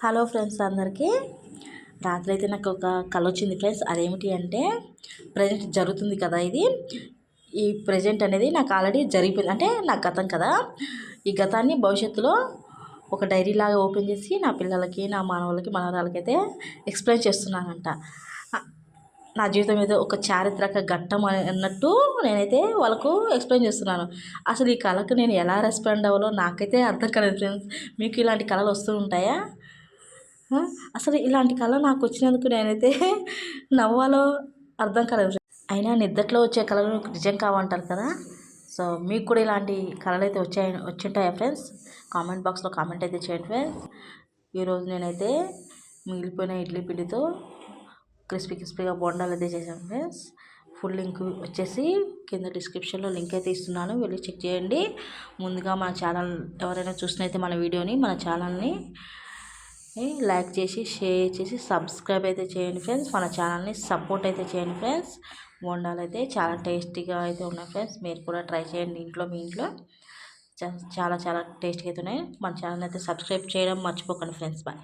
Hello friends అందరికీ. రాత్రి అయితే నాకు ఒక కళ వచ్చింది ఫ్రెండ్స్. అదేమిటి అంటే ప్రజెంట్ జరుగుతుంది కదా ఇది. ఈ ప్రజెంట్ అనేది నాకు ఆల్రెడీ జరిగిపోయింది, అంటే నాకు గతం కదా. ఈ గతాన్ని భవిష్యత్తులో ఒక డైరీ లాగా ఓపెన్ చేసి నా పిల్లలకి, నా మనవలకి, మనవరాలకి అయితే ఎక్స్ప్లెయిన్ చేస్తున్నానంట. నా జీవితం ఏదో ఒక చారిత్రక ఘట్టం అన్నట్టు నేనైతే వాళ్ళకు ఎక్స్ప్లెయిన్ చేస్తున్నాను. అసలు ఈ కళకు నేను ఎలా రెస్పాండ్ అవ్వాలో నాకైతే అర్థం కాలేదు ఫ్రెండ్స్. మీకు ఇలాంటి కళలు వస్తూ ఉంటాయా? అసలు ఇలాంటి కళ నాకు వచ్చినందుకు నేనైతే నవ్వాలో అర్థం కాలేదు. అయినా నిద్రలో వచ్చే కళలు నిజం కావంటారు కదా. సో మీకు కూడా ఇలాంటి కళలు అయితే వచ్చింటాయా ఫ్రెండ్స్? కామెంట్ బాక్స్లో కామెంట్ అయితే చేయండి ఫ్రెండ్స్. ఈరోజు నేనైతే మిగిలిపోయిన ఇడ్లీ పిండితో క్రిస్పీగా బోండాలు అయితే చేశాను ఫ్రెండ్స్. ఫుల్ లింక్ వచ్చేసి కింద డిస్క్రిప్షన్లో లింక్ అయితే ఇస్తున్నాను, వెళ్ళి చెక్ చేయండి. ముందుగా మన ఛానల్ ఎవరైనా చూసినైతే మన వీడియోని, మన ఛానల్ని లైక్ చేసి, షేర్ చేసి, సబ్స్క్రైబ్ అయితే చేయండి ఫ్రెండ్స్. మన ఛానల్ని సపోర్ట్ అయితే చేయండి ఫ్రెండ్స్. బోండాలు అయితే చాలా టేస్టీగా అయితే ఉన్నాయి ఫ్రెండ్స్. మీరు కూడా ట్రై చేయండి ఇంట్లో, మీ ఇంట్లో. చాలా టేస్టీగా అయితే ఉన్నాయి. మన ఛానల్ అయితే సబ్స్క్రైబ్ చేయడం మర్చిపోకండి ఫ్రెండ్స్. బాయ్.